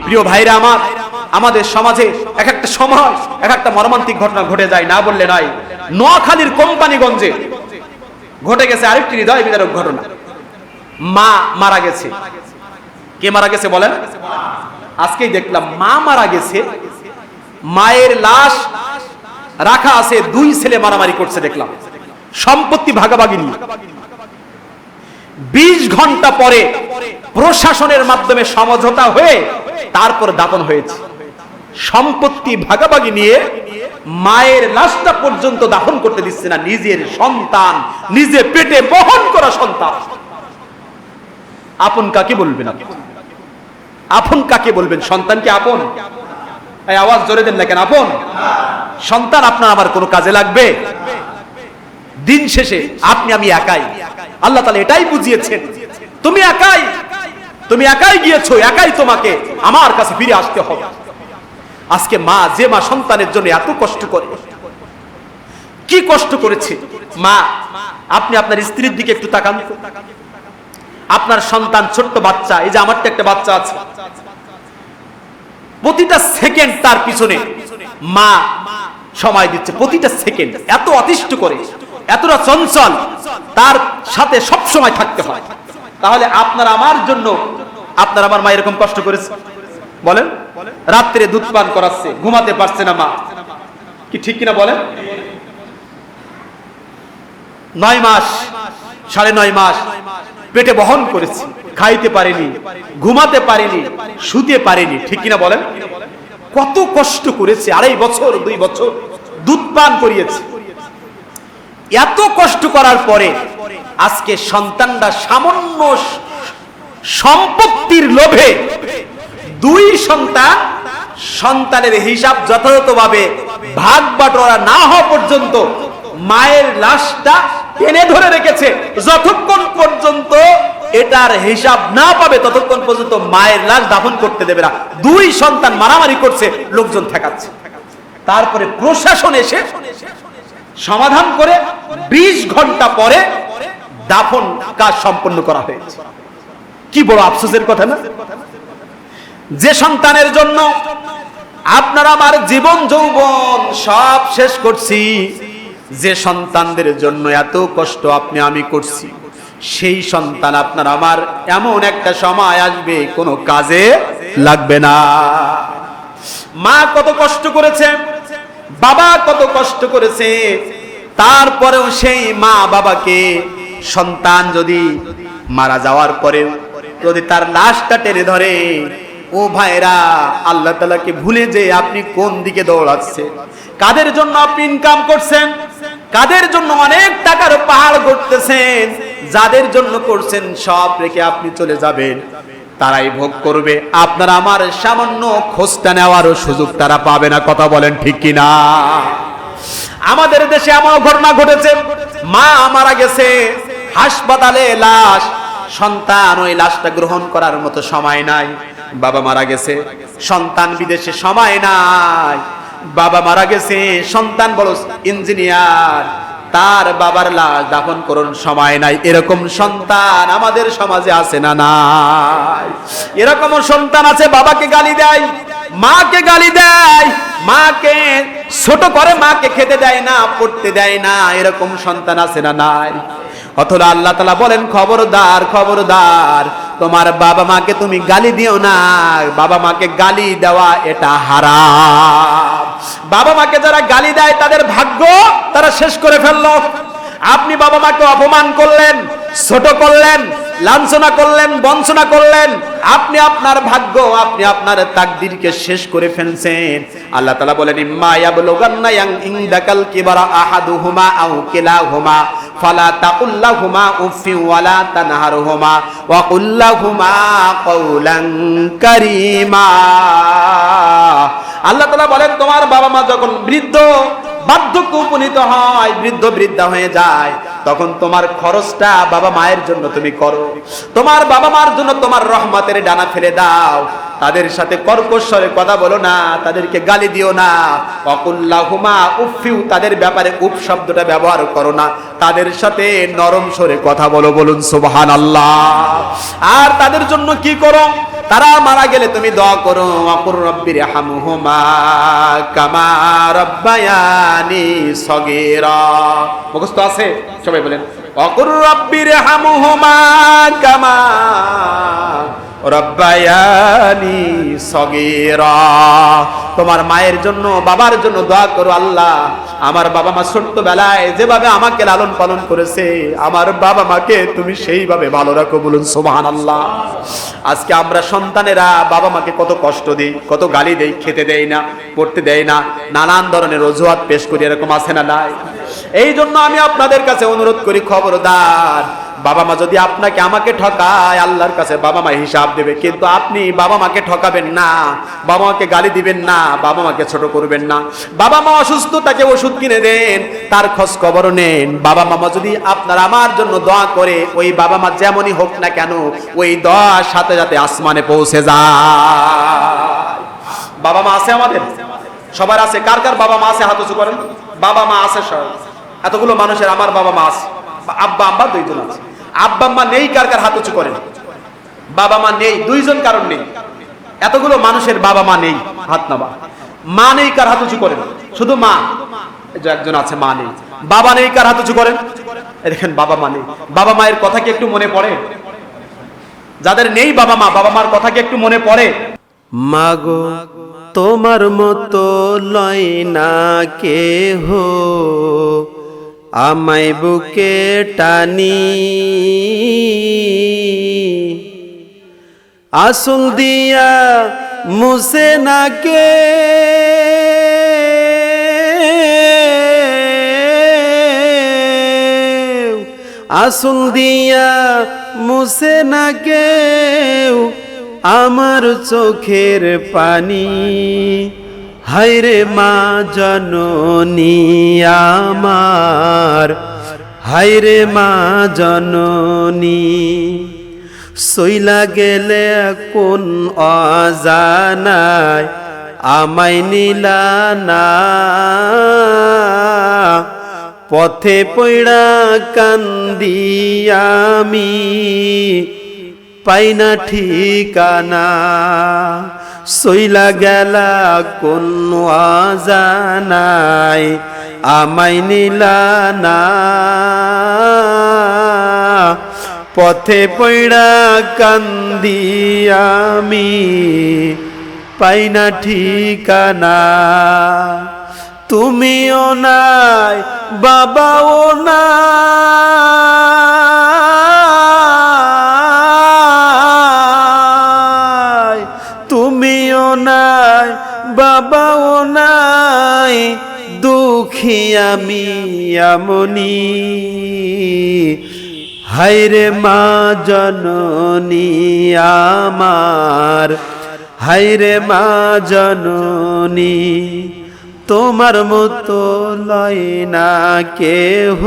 প্রিয় ভাইরা আমার, আমাদের সমাজে এক একটা সময় এক একটা মর্মান্তিক ঘটনা ঘটে যায়, না বললে নয়। নোয়াখালীর কোম্পানিগঞ্জে ঘটে গেছে আরেকটি হৃদয় বিদারক ঘটনা। মা মারা গেছে। কে মারা গেছে বলেন? আজকেই দেখলাম মা মারা গেছে, মায়ের লাশ রাখা আছে, দুই ছেলে মারামারি করছে দেখলাম সম্পত্তি ভাগাভাগি নিয়ে। 20 ঘন্টা পরে প্রশাসনের মাধ্যমে সমঝোতা হয়ে তারপর দাফন হয়েছে। সম্পত্তি ভাগাভাগি নিয়ে মায়ের লাশটা পর্যন্ত দাফন করতে দিচ্ছে না, নিজের সন্তান, নিজে পেটে বহন করা সন্তান। আপন কাকে বলবেন? আপন কাকে বলবেন? সন্তান কি আপন? এই আওয়াজ জোরে দেন না কেন? আপন সন্তান আপনার আমার কোনো কাজে লাগবে? দিন শেষে আপনি আমি একাই। আল্লাহ তাআলা এটাই বুঝিয়েছেন, তুমি একাই, তুমি একাই গিয়েছো, একাই তোমাকে আমার কাছে ফিরে আসতে হবে। আজকে মা, যে মা সন্তানের জন্য এত কষ্ট করে, কি কষ্ট করেছে মা। আপনি আপনার স্ত্রীর দিকে একটু তাকান। আপনার সন্তান ছোট্ট বাচ্চা, এই যে আমার তো একটা বাচ্চা আছে, প্রতিটা সেকেন্ড তার পিছনে মা সময় দিচ্ছে, প্রতিটা সেকেন্ড। এত অতিষ্ঠ করে, এতটা চঞ্চল, তার সাথে সব সময় থাকতে হয়। তাহলে আপনার আমার জন্য আপনার আমার মা এরকম কষ্ট করেছে বলেন? রাত্রে দুধ পান করাচ্ছে, ঘুমাতে পারছে না মা, কি ঠিক কিনা বলেন? 9 মাস, 9.5 মাস পেটে বহন করেছি, খাইতে পারেনি, ঘুমাতে পারেনি, শুতে পারেনি, ঠিক কিনা বলেন? কত কষ্ট করেছে, 2.5 বছর 2 বছর দুধ পান করিয়েছে। এত কষ্ট করার পরে আজকে সন্তানরা সামান্য সম্পত্তির লোভে, 2 সন্তান, সন্তানের হিসাব যথাযথভাবে ভাগ বাটোয়ারা না হওয়া পর্যন্ত মায়ের লাশটা টেনে ধরে রেখেছে। যতক্ষণ পর্যন্ত এটার হিসাব না পাবে ততক্ষণ পর্যন্ত মায়ের লাশ দাফন করতে দেবে না। 2 সন্তান মারামারি করছে, লোকজন ঠেকাচ্ছে। তারপরে প্রশাসন এসে সমাধান করে 20 ঘন্টা পরে দাফন কাজ সম্পন্ন করা হয়েছে। কি বড় আফসোসের কথা না? যে সন্তানের জন্য আপনারা আমার জীবন যৌবন সব শেষ করছি, যে সন্তানদের জন্য এত কষ্ট আপনি আমি করছি, সেই সন্তান আপনার আমার এমন একটা সময় আসবে কোনো কাজে লাগবে না। মা কত কষ্ট করেছে, বাবা কত কষ্ট করেছে, তারপরেও সেই মা বাবাকে সন্তান যদি মারা যাওয়ার পরেও যদি তার লাশটা টেনে ধরে, ও ভাইরা, আল্লাহ তাআলাকে ভুলে যে আপনি কোন দিকে দৌড়াচ্ছেন, কাদের জন্য আপনি ইনকাম করছেন, কাদের জন্য অনেক টাকার পাহাড় গড়তেছেন, যাদের জন্য করছেন সব রেখে আপনি চলে যাবেন, তারাই ভোগ করবে। আপনার আমার সামান্য খোঁজটা নেওয়ারও সুযোগ তারা পাবে না। কথা বলেন ঠিক কিনা? আমাদের দেশে এমন ঘটনা ঘটেছে, মা মারা গেছে, হাসপাতালে লাশ, সন্তান ওই লাশটা গ্রহণ করার মতো সময় নাই। বাবা মারা গেছে, সন্তান বিদেশে, সময় নাই। বাবা মারা গেছে, সন্তান বড় ইঞ্জিনিয়ার, তার বাবার লাশ দাফন করুন সময় নাই। এরকম সন্তান আমাদের সমাজে আছে না নাই? এরকম সন্তান আছে, বাবাকে গালি দেয়, মাকে গালি দেয়, মাকে ছোট করে, মাকে খেতে দেয় না, পড়তে দেয় না। এরকম সন্তান আছে না নাই? অথচ আল্লাহ তাআলা বলেন, খবরদার, খবরদার, তোমার বাবা মাকে তুমি গালি দিও না। বাবা মাকে গালি দেওয়া এটা হারাম। বাবা মাকে যারা গালি দেয় তাদের ভাগ্য তারা শেষ করে ফেললো। আপনি বাবা মাকে অপমান করলেন, ছোট করলেন, লাঞ্ছনা করলেন, বঞ্চনা করলেন, আপনি আপনার ভাগ্য, আপনি আপনার তাকদীরকে শেষ করে ফেলছেন। আল্লাহ তাআলা বলেন, ইম্মা ইয়াবলুগান্না ইনদাকাল কিবারা আহাদুহুমা আও কিলাহুমা ফালা তাকুল লাহুমা উফফিন ওয়ালা তানহারহুমা ওয়া কুল লাহুমা কাওলান কারীমা। আল্লাহ তাআলা বলেন, তোমার বাবা মা যখন বৃদ্ধ, বার্ধক্য উপনীত হয়, বৃদ্ধ বৃদ্ধা হয়ে যায়, তখন তোমার খরচটা বাবা মায়ের জন্য তুমি করো। তোমার বাবা মার জন্য তোমার রহমতের ডানা ফেলে দাও। তাদের সাথে কর্কশ স্বরে কথা বলো না, তাদেরকে গালি দিও না। ওয়াকুল্লাহুমা উফফিউ, তাদের ব্যাপারে উফ শব্দটা ব্যবহার করো না, তাদের সাথে নরম স্বরে কথা বলো। বলুন সুবহানাল্লাহ। আর তাদের জন্য কি করো? তারা মারা গেলে তুমি দোয়া করো, ওয়াকুর রব্বির হামহুমা কামা রব্বায়ানি সগীরা। মুখস্থ আছে? সবাই বলেন, ওয়াকুর রব্বির হামহুমা কামা রব্বায়ানি সগীরা। তোমার মায়ের জন্য, বাবার জন্য দোয়া করো, আল্লাহ আমার বাবা মা ছোট্টবেলায় যেভাবে আমাকে লালন পালন করেছে, আমার বাবা মাকে তুমি সেইভাবে ভালো রাখো। বলুন সুবহানাল্লাহ। আজকে আমরা সন্তানেরা বাবা মাকে কত কষ্ট দিই, কত গালি দেই, খেতে দেই না, পড়তে দেই না, নানান ধরনের অজুহাত পেশ করি, এরকম আছে না নাই? এই জন্য আমি আপনাদের কাছে অনুরোধ করি, খবরদার, বাবা মা যদি আপনাকে আমাকে ঠকায়, আল্লাহর কাছে বাবা মা হিসাব দেবে, কিন্তু আপনি বাবা মাকে ঠকাবেন না, বাবা মাকে গালি দিবেন না, বাবা মাকে ছোট করবেন না। বাবা মা অসুস্থ, তাকে ওষুধ কিনে দেন, তার খোঁজ খবর নেন। বাবা মামা যদি আপনার আমার জন্য দোয়া করে, ওই বাবা মা যেমনই হোক না কেন, ওই দোয়ার সাথে সাথে আসমানে পৌঁছে যায়। বাবা মা আছে আমাদের? সবার আছে? কার কার বাবা মা আছে হাত উঁচু করেন। বাবা মা আছে সব, এতগুলো মানুষের আমার বাবা মা আছে, আব্বা আম্মা দুইজন আছে। আব্বা আম্মা নেই কার কার হাত উঁচু করেন। বাবা মা নেই দুইজন, কারণ নেই। এতগুলো মানুষের বাবা মা নেই, হাত নামা। মা নেই কার হাত উঁচু করেন? শুধু মা, এই যে একজন আছে, মা নেই। বাবা নেই কার হাত উঁচু করেন? দেখেন, বাবা মা নেই। বাবা মায়ের কথা কি একটু মনে পড়ে? যাদের নেই বাবা মা, বাবা মার কথা কি একটু মনে পড়ে? মাগো তোমার মতো লয় না কেহ, আমায় বুকে টানি, আসল দিয়া মুছে না কে, আসল দিয়া মুছে না কেউ আমার চোখের পানি। হায়রে মা জননী আমার, হায়রে মা জননী, সইলা গেলে কোন অজানায় আমায় নিলা না, পথে পইড়া কান্দি আমি পাইনা ঠিকানা, সইলা গেলা কোন অজানায় আমায় নিলা না, পথে পইড়া কান্দি আমি পাইনা ঠিকানা। তুমিও নাই বাবাও নাই, তুমিও নাই বাবাও নাই, দুঃখী আমি এমনি। হায়রে মা জননী আমার, হায়রে মা জননী, তোমার মতো লয় না কেহ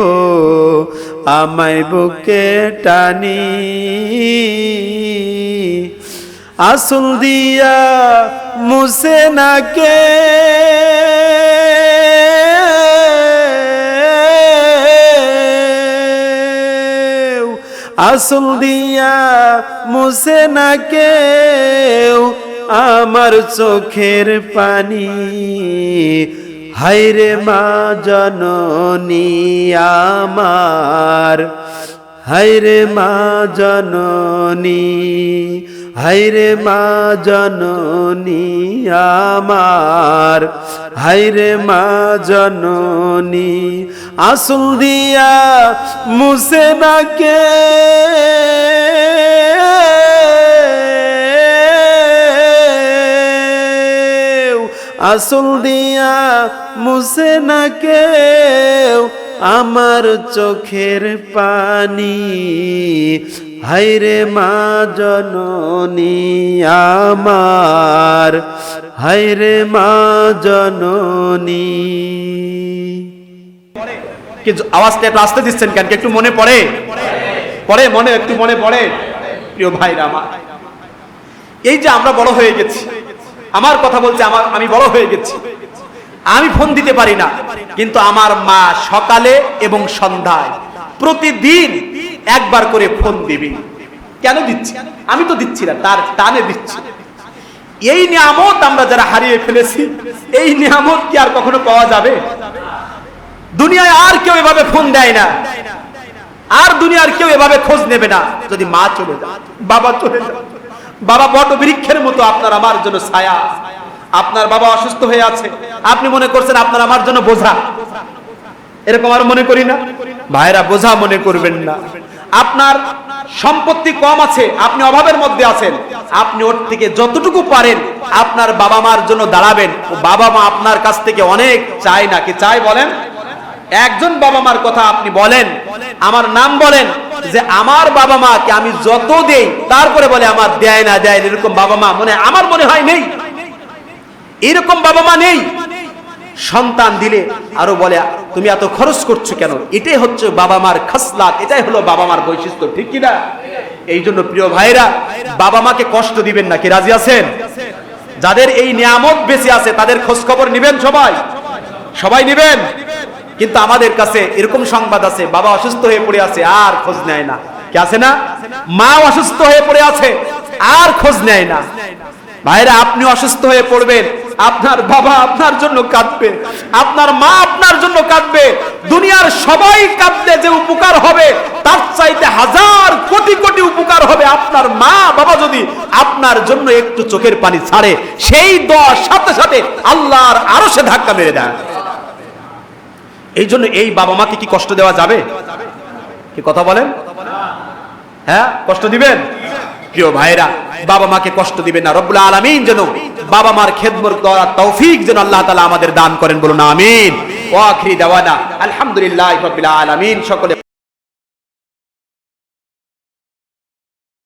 আমায় বুকে টানি, আসল দিয়া মুছে না কে, আসল দিয়া মুছে না কেউ আমার চোখের পানি। হায়রে মা জননী আমার, হায়রে মা জননী, হায়রে মা জননী আমার, হায়রে মা জননী, আসল দিয়া মুছে না কে, আসল দিয়া মুছে না কেউ আমার চোখের পানি। হায়রে মা জননী আমার, হায়রে মা জননী। কিন্তু আওয়াজটা একটু আসতে দিচ্ছেন কেন? একটু মনে পড়ে? পড়ে মনে, একটু মনে পড়ে? প্রিয় ভাইরা আমার, এই যে আমরা বড় হয়ে গেছি, আমার কথা বলছে, আমি বড় হয়ে গেছি, আমি ফোন দিতে পারি না, কিন্তু আমার মা সকালে এবং সন্ধ্যায় প্রতিদিন একবার করে ফোন দিবি। কেন দিচ্ছি? আমি তো দিচ্ছি না, তার টানে দিচ্ছি। এই নিয়ামত আমরা যারা হারিয়ে ফেলেছি, এই নিয়ামত কি আর কখনো পাওয়া যাবে? দুনিয়ায় আর কেউ এভাবে ফোন দেয় না, আর দুনিয়ার কেউ এভাবে খোঁজ নেবে না যদি মা চলে যায়, বাবা চলে যায়। বাবা বট বৃক্ষের মতো আপনার আমার জন্য ছায়া। আপনার বাবা অসুস্থ হয়ে আছে, আপনি মনে করছেন আপনার আমার জন্য বোঝা, এরকম আর মনে করি না ভাইরা? বোঝা মনে করবেন না। আপনার সম্পত্তি কম আছে, আপনি অভাবের মধ্যে আছেন, আপনি ওর থেকে যতটুকু পারেন আপনার বাবা মার জন্য দাঁড়াবেন। ও বাবা মা আপনার কাছ থেকে অনেক চায় না, কি চায় বলেন? একজন বাবা মার কথা আপনি বলেন, আমার নাম বলেন, যে আমার বাবা মাকে আমি যত দেই তারপরে বলে আমার দেয় না দেয়, এরকম বাবা মা আমার মনে হয় নেই। এরকম বাবা মা নেই। সন্তান দিলে আরো বলে তুমি এত খরচ করছো কেন? এটাই হচ্ছে বাবা মার খাসলাত, এটাই হলো বাবা মার বৈশিষ্ট্য, ঠিক কি না? এই জন্য প্রিয় ভাইরা, বাবা মাকে কষ্ট দিবেন না, কি রাজি আছেন? যাদের এই নিয়ামত বেঁচে আছে তাদের খোঁজ খবর নিবেন, সবাই সবাই নিবেন। কিন্তু আমাদের কাছে এরকম সংবাদ আছে, বাবা অসুস্থ হয়ে পড়ে আছে, আর খোঁজ নেয় না, কি আছে না? মা অসুস্থ হয়ে পড়ে আছে, আর খোঁজ নেয় না। ভাইরা, আপনি অসুস্থ হয়ে পড়বেন, আপনার বাবা আপনার জন্য কাঁদবে, আপনার মা আপনার জন্য কাঁদবে। দুনিয়ার সবাই কাঁদলে যে উপকার হবে তার চাইতে হাজার কোটি কোটি উপকার হবে আপনার মা বাবা যদি আপনার জন্য একটু চোখের পানি ছাড়ে, সেই দোয়া সাথে সাথে আল্লাহর আরশে ধাক্কা মেরে দেয়। এই জন্য এই বাবা মাকে কি কষ্ট দেওয়া যাবে? কি কথা বলেন? হ্যাঁ, কষ্ট দিবেন? প্রিয় ভাইরা, বাবা মাকে কষ্ট দিবেন না। রব্বুল আলামিন যেন বাবা মার খেদমত করার তৌফিক যেন আল্লাহ তাআলা আমাদের দান করেন, বলুন আমিন। ওয়া আখিরি দাওয়ানা আলহামদুলিল্লাহি রাব্বিল আলামিন। সকলে